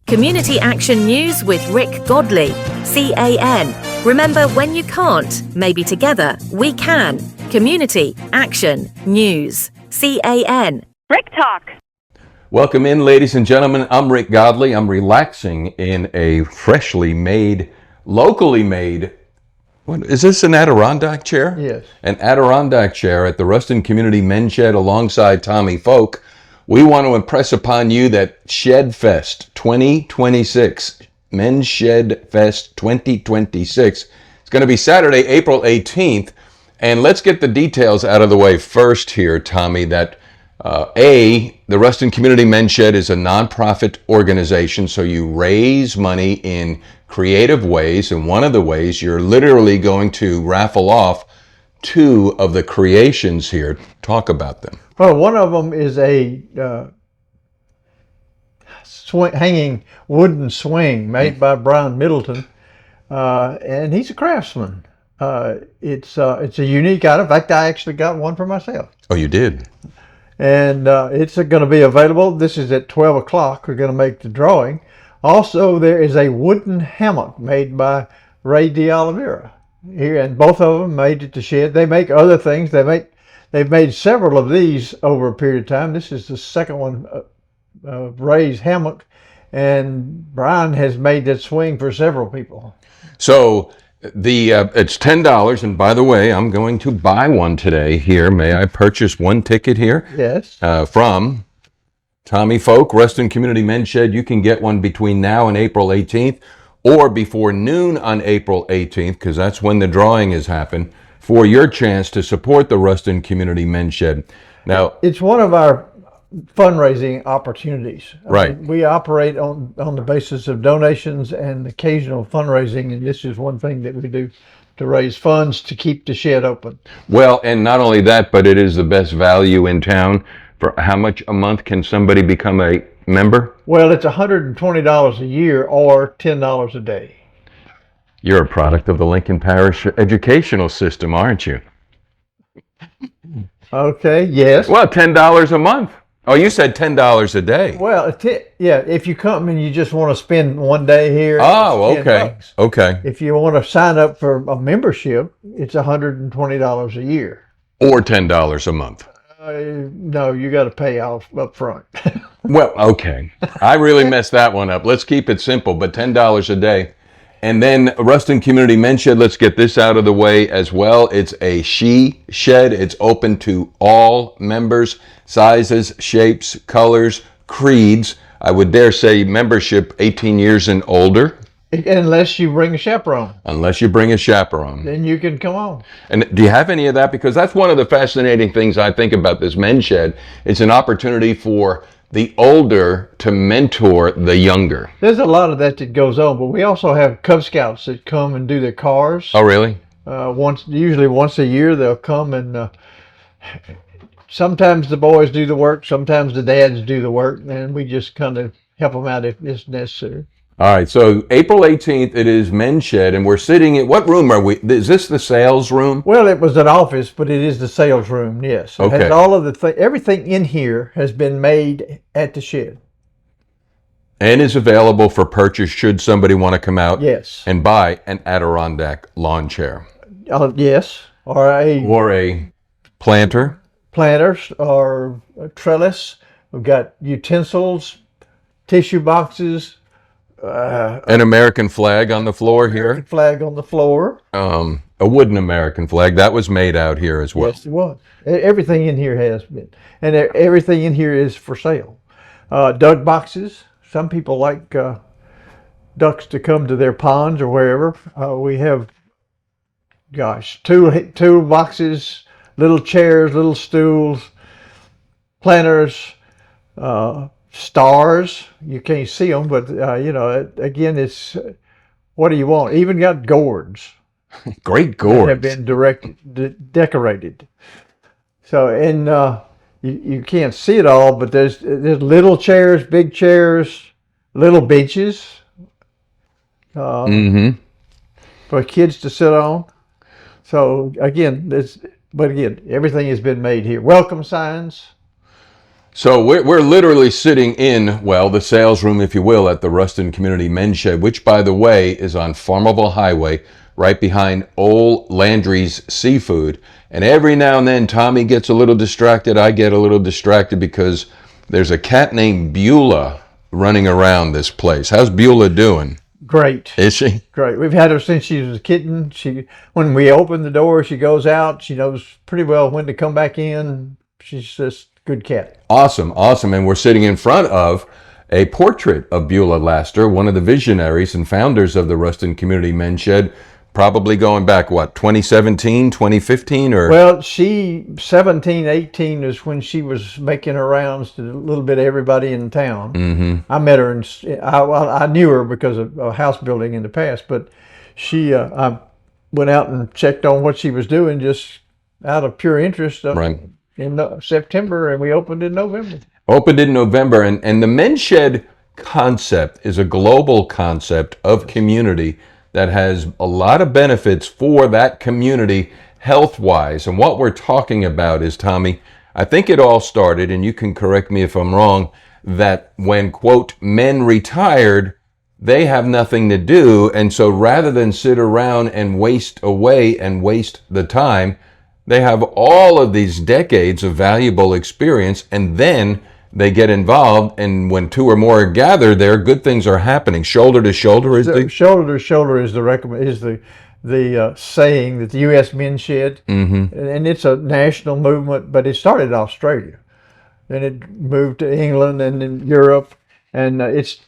Community Action News with Rick Godley, CAN. Remember, when you can't, maybe together we can. Community Action News, CAN. Rick Talk. Welcome in, ladies and gentlemen. I'm Rick Godley. I'm relaxing in a freshly made, locally made, what, is this an Adirondack chair? Yes. An Adirondack chair at the Ruston Community Men's Shed alongside Tommy Folk. We want to impress upon you that Shed Fest 2026, Men's Shed Fest 2026, it's going to be Saturday, April 18th. And let's get the details out of the way first here, Tommy, that the Ruston Community Men's Shed is a nonprofit organization, so you raise money in creative ways, and one of the ways you're literally going to raffle off 2 of the creations here. Talk about them. Well, one of them is a hanging wooden swing made by Brian Middleton, and he's a craftsman. It's a unique item. In fact, I actually got one for myself. Oh, you did? And it's going to be available. This is at 12 o'clock. We're going to make the drawing. Also, there is a wooden hammock made by Ray D'Oliveira here, and both of them made at the shed. They make other things. They've made several of these over a period of time. This is the second one of Ray's hammock, and Brian has made that swing for several people. So it's $10, and by the way, I'm going to buy one today here. May I purchase one ticket here? Yes. From Tommy Folk, Ruston Community Men's Shed. You can get one between now and April 18th, or before noon on April 18th, because that's when the drawing has happened, for your chance to support the Ruston Community Men's Shed. Now, it's one of our fundraising opportunities. Right. We operate on the basis of donations and occasional fundraising, and this is one thing that we do to raise funds to keep the shed open. Well, and not only that, but it is the best value in town. For how much a month can somebody become a member? Well, it's $120 a year or $10 a day. You're a product of the Lincoln Parish educational system, aren't you? Okay, yes. Well, $10 a month. Oh, you said $10 a day. Well, yeah, if you come and you just want to spend one day here. Oh, it's okay. $10. Okay. If you want to sign up for a membership, it's $120 a year. Or $10 a month. No, you got to pay off up front. Well, okay. I really messed that one up. Let's keep it simple, but $10 a day. And then Ruston Community Men's Shed, let's get this out of the way as well. It's a she shed. It's open to all members, sizes, shapes, colors, creeds. I would dare say membership 18 years and older. Unless you bring a chaperone. Unless you bring a chaperone. Then you can come on. And do you have any of that? Because that's one of the fascinating things I think about this men's shed. It's an opportunity for the older to mentor the younger. There's a lot of that goes on, but we also have Cub Scouts that come and do their cars. Oh, really? Usually once a year they'll come, and sometimes the boys do the work, sometimes the dads do the work, and we just kind of help them out if it's necessary. All right, so April 18th, it is Men's Shed, and we're sitting in, what room are we? Is this the sales room? Well, it was an office, but it is the sales room, yes. It Okay. has all of everything in here has been made at the shed. And is available for purchase should somebody want to come out Yes. and buy an Adirondack lawn chair. Yes, or a planter. planters or a trellis. We've got utensils, tissue boxes, An American flag on the floor here. flag on the floor. A wooden American flag. That was made out here as well. Yes, it was. Everything in here has been. And everything in here is for sale. Duck boxes. Some people like ducks to come to their ponds or wherever. We have, two boxes, little chairs, little stools, planters, stars. You can't see them, but again, it's what do you want? Even got gourds. Great that gourds. have been decorated. So, and you can't see it all, but there's little chairs, big chairs, little benches for kids to sit on. So again, everything has been made here. Welcome signs. So we're literally sitting in, well, the sales room, if you will, at the Ruston Community Men's Shed, which, by the way, is on Farmerville Highway, right behind Old Landry's Seafood. And every now and then, Tommy gets a little distracted. I get a little distracted because there's a cat named Beulah running around this place. How's Beulah doing? Great. Is she? Great. We've had her since she was a kitten. When we open the door, she goes out. She knows pretty well when to come back in. She's just a good cat. Awesome, awesome. And we're sitting in front of a portrait of Beulah Laster, one of the visionaries and founders of the Ruston Community Men's Shed, probably going back, what, 2017, 2015? Or? Well, 17, 18 is when she was making her rounds to a little bit of everybody in town. Mm-hmm. I met her, I knew her because of a house building in the past, but I went out and checked on what she was doing just out of pure interest. Right. In September, and we opened in November. Opened in November, and the Men's Shed concept is a global concept of community that has a lot of benefits for that community health-wise. And what we're talking about is, Tommy, I think it all started, and you can correct me if I'm wrong, that when, quote, men retired, they have nothing to do, and so rather than sit around and waste away and waste the time, they have all of these decades of valuable experience, and then they get involved, and when two or more are gathered there, good things are happening. Shoulder to shoulder is the shoulder to shoulder is the saying that the U.S. Men's Shed, and it's a national movement, but it started in Australia, then it moved to England and in Europe, and it's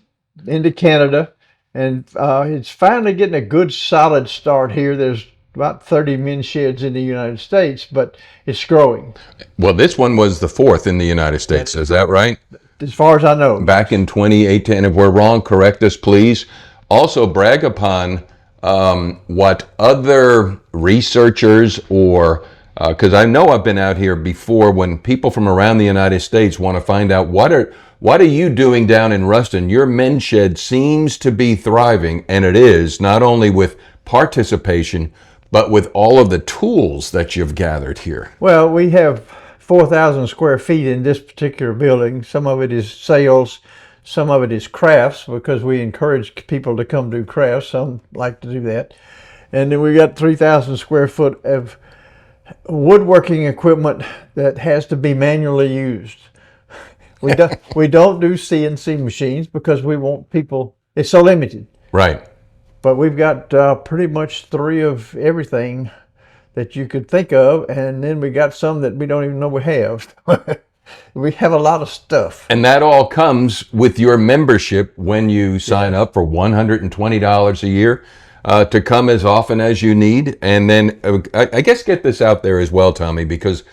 into Canada, and it's finally getting a good solid start here. There's about 30 men's sheds in the United States, but it's growing. Well, this one was the 4th in the United States. Is that right? As far as I know. Back in 2018. If we're wrong, correct us, please. Also, brag upon what other researchers or, because I know I've been out here before when people from around the United States want to find out what are you doing down in Ruston? Your men's shed seems to be thriving, and it is, not only with participation, but with all of the tools that you've gathered here. Well, we have 4,000 square feet in this particular building. Some of it is sales, some of it is crafts, because we encourage people to come do crafts. Some like to do that. And then we got 3,000 square foot of woodworking equipment that has to be manually used. We don't do CNC machines because we want people, it's so limited. Right. But we've got pretty much 3 of everything that you could think of, and then we got some that we don't even know we have. We have a lot of stuff. And that all comes with your membership when you sign up for $120 a year to come as often as you need. And then I guess get this out there as well, Tommy, because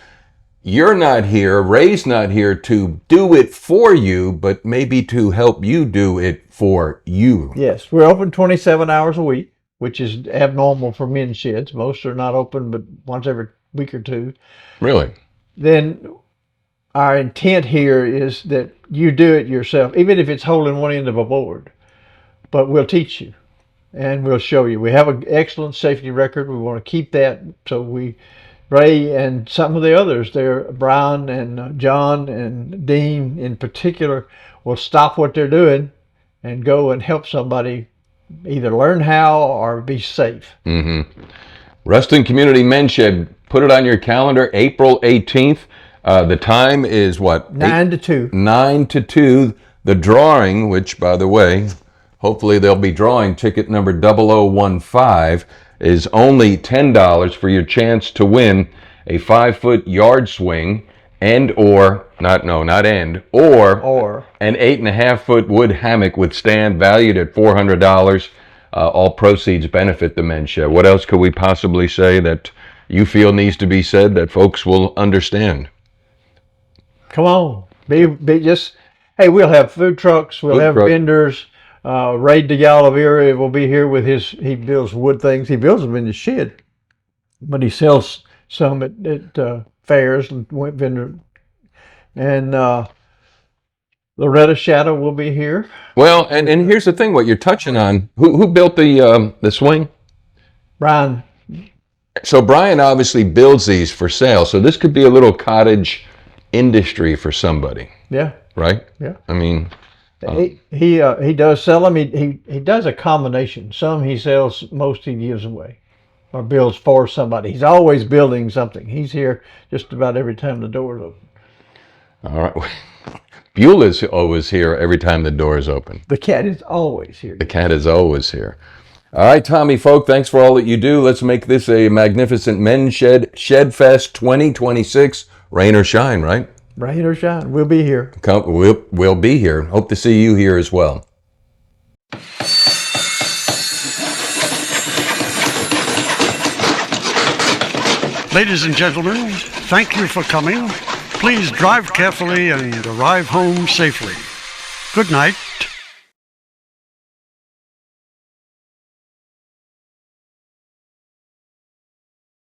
you're not here, Ray's not here to do it for you, but maybe to help you do it for you. Yes, we're open 27 hours a week, which is abnormal for men's sheds. Most are not open but once every week or two. Really? Then our intent here is that you do it yourself, even if it's holding one end of a board. But we'll teach you and we'll show you. We have an excellent safety record. We want to keep that, so Ray and some of the others there, Brian and John and Dean in particular, will stop what they're doing and go and help somebody either learn how or be safe. Mm-hmm. Ruston Community Men's Shed, put it on your calendar, April 18th. The time is what? 9 to 2. 9 to 2. The drawing, which, by the way, hopefully they'll be drawing ticket number 0015, is only $10 for your chance to win a 5-foot yard swing or an 8.5-foot wood hammock with stand valued at $400. All proceeds benefit the Men's Shed. What else could we possibly say that you feel needs to be said that folks will understand? Come on, hey, we'll have food trucks, we'll have vendors. Ray DeGalavera will be here with he builds wood things. He builds them in the shed, but he sells some at fairs and vendor. And Loretta Shadow will be here. Well, and here's the thing, what you're touching on. Who built the swing? Brian. So Brian obviously builds these for sale. So this could be a little cottage industry for somebody, Yeah. right? Yeah. I mean, He does sell them. He does a combination. Some he sells, most he gives away or builds for somebody. He's always building something. He's here just about every time the door's open. all right. Beulah's always here every time the door is open. The cat is always here. The cat is always here. All right, Tommy Folk, thanks for all that you do. Let's make this a magnificent Men's Shed Fest 2026, rain or shine, right? Rain or shine, we'll be here. We'll be here. Hope to see you here as well. Ladies and gentlemen, thank you for coming. Please drive carefully and arrive home safely. Good night.